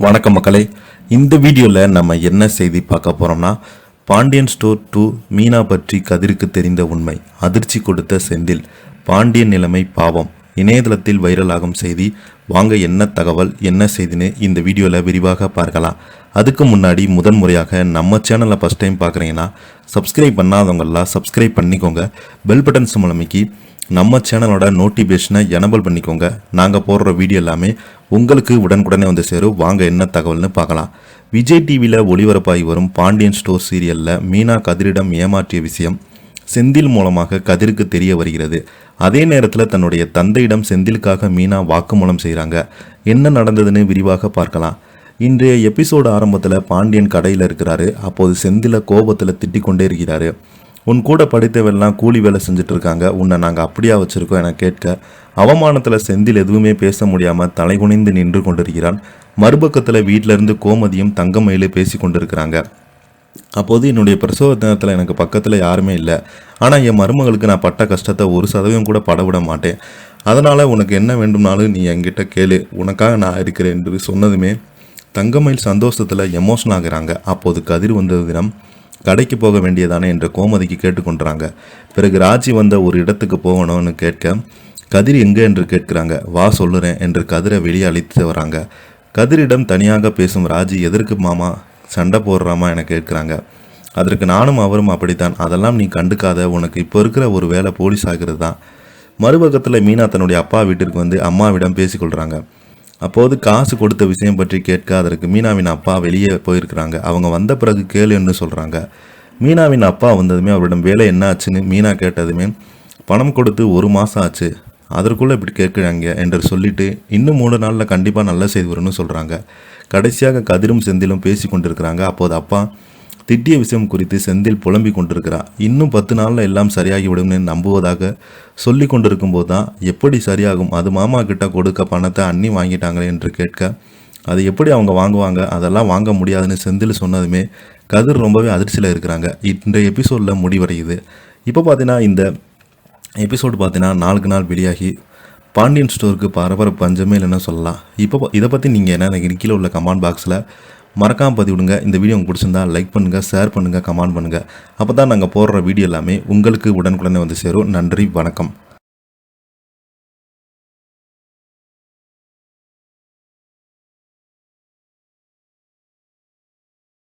வணக்கம் மக்களே. இந்த வீடியோவில் நம்ம என்ன செய்தி பார்க்க போகிறோம்னா, பாண்டியன் ஸ்டோர் 2 மீனா பற்றி கதிருக்கு தெரிந்த உண்மை, அதிர்ச்சி கொடுத்த செந்தில், பாண்டியன் நிலைமை பாவம், இணையதளத்தில் வைரலாகும் செய்தி. வாங்க என்ன தகவல் என்ன செய்தின்னு இந்த வீடியோவில் விரிவாக பார்க்கலாம். அதுக்கு முன்னாடி முதன்முறையாக நம்ம சேனலை ஃபஸ்ட் டைம் பார்க்குறீங்கன்னா சப்ஸ்கிரைப் பண்ணாதவங்கெல்லாம் சப்ஸ்கிரைப் பண்ணிக்கோங்க. பெல் பட்டன் மூலமைக்கு நம்ம சேனலோட நோட்டிஃபிகேஷனை எனபிள் பண்ணிக்கோங்க. நாங்கள் போடுற வீடியோ எல்லாமே உங்களுக்கு உடனுக்குடனே வந்து சேரும். வாங்க என்ன தகவல்னு பார்க்கலாம். விஜய் டிவியில் ஒளிபரப்பாகி வரும் பாண்டியன் ஸ்டோர் சீரியலில் மீனா கதிரிடம் ஏமாற்றிய விஷயம் செந்தில் மூலமாக கதிருக்கு தெரிய வருகிறது. அதே நேரத்தில் தன்னுடைய தந்தையிடம் செந்திலுக்காக மீனா வாக்குமூலம் செய்கிறாங்க. என்ன நடந்ததுன்னு விரிவாக பார்க்கலாம். இன்றைய எபிசோடு ஆரம்பத்தில் பாண்டியன் கடையில் இருக்கிறாரு. அப்போது செந்தில கோபத்தில் திட்டிக் கொண்டே இருக்கிறாரு. உன் கூட படித்தவெல்லாம் கூலி வேலை செஞ்சுட்டு இருக்காங்க, உன்னை நாங்கள் அப்படியா வச்சுருக்கோம் என கேட்க, அவமானத்தில் செந்தில் எதுவுமே பேச முடியாமல் தலைகுனிந்து நின்று கொண்டிருக்கிறான். மறுபக்கத்தில் வீட்டிலேருந்து கோமதியும் தங்கமயிலும் பேசி கொண்டிருக்கிறாங்க. அப்போது என்னுடைய பிரசவ தினத்தில் எனக்கு பக்கத்தில் யாருமே இல்லை, ஆனால் என் மருமகளுக்கு நான் பட்ட கஷ்டத்தை 1% கூட படவிட மாட்டேன். அதனால் உனக்கு என்ன வேண்டும்னாலும் நீ என்கிட்ட கேளு, உனக்காக நான் இருக்கிறேன் என்று சொன்னதுமே தங்கமயில் சந்தோஷத்தில் எமோஷன் ஆகிறாங்க. அப்போது கதிர் வந்த தினம் கடைக்கு போக வேண்டியதானே என்று கோமதிக்கு கேட்டுக்கொண்டுறாங்க. பிறகு ராஜி வந்த ஒரு இடத்துக்கு போகணும்னு கேட்க, கதிர் எங்கே என்று கேட்குறாங்க. வா சொல்லுறேன் என்று கதிரை வெளியே அழைத்து வராங்க. கதிரிடம் தனியாக பேசும் ராஜி, எதற்கு மாமா சண்டை போடுறாமா என கேட்குறாங்க. அதற்கு நானும் அவரும் அப்படித்தான், அதெல்லாம் நீ கண்டுக்காத, உனக்கு இப்போ இருக்கிற ஒரு வேலை போலீஸ் ஆகிறது தான். மறுபக்கத்தில் மீனா தன்னுடைய அப்பா வீட்டிற்கு வந்து அம்மாவிடம் பேசிக்கொள்கிறாங்க. அப்போது காசு கொடுத்த விஷயம் பற்றி கேட்க, அதற்கு மீனாவின் அப்பா வெளியே போயிருக்கிறாங்க. அவங்க வந்த பிறகு கேளுன்னு சொல்கிறாங்க. மீனாவின் அப்பா வந்ததுமே அவரிடம் வேலை என்ன ஆச்சுன்னு மீனா கேட்டதுமே, பணம் கொடுத்து 1 மாதம் ஆச்சு, அதற்குள்ளே இப்படி கேட்குறாங்க என்று சொல்லிட்டு, இன்னும் 3 நாளில் கண்டிப்பாக நல்ல செய்தி வரும்னு சொல்கிறாங்க. கடைசியாக கதிரும் செந்திலும் பேசி கொண்டிருக்கிறாங்க. அப்போது அப்பா திட்டிய விஷயம் குறித்து செந்தில் புலம்பிக் கொண்டிருக்கிறார். இன்னும் 10 நாளில் எல்லாம் சரியாகிவிடும்னு நம்புவதாக சொல்லி கொண்டிருக்கும் போது தான், எப்படி சரியாகும், அது மாமா கிட்ட கொடுக்க பணத்தை அண்ணி வாங்கிட்டாங்களே என்று கேட்க, அது எப்படி அவங்க வாங்குவாங்க, அதெல்லாம் வாங்க முடியாதுன்னு செந்தில் சொன்னதுமே கதிர் ரொம்பவே அதிர்ச்சியில் இருக்கிறாங்க. இன்றைய எபிசோடில் முடிவடையுது. இப்போ பார்த்தீங்கன்னா இந்த எபிசோடு பார்த்தீங்கன்னா 4 நாள் வெளியாகி பாண்டியன் ஸ்டோருக்கு பரபரப்பு பஞ்சமே இல்லைன்னு சொல்லலாம். இப்போ இதை பற்றி நீங்கள் என்ன நினைக்கிறீங்க? கீழே உள்ள கமெண்ட் பாக்ஸில் மறக்காமல் பதிவிடுங்க. இந்த வீடியோ உங்களுக்கு பிடிச்சிருந்தா லைக் பண்ணுங்கள், ஷேர் பண்ணுங்கள், கமெண்ட் பண்ணுங்கள். அப்போ தான் நாங்கள் போடுற வீடியோ எல்லாமே உங்களுக்கு உடனுக்குடனே வந்து சேரும். நன்றி, வணக்கம்.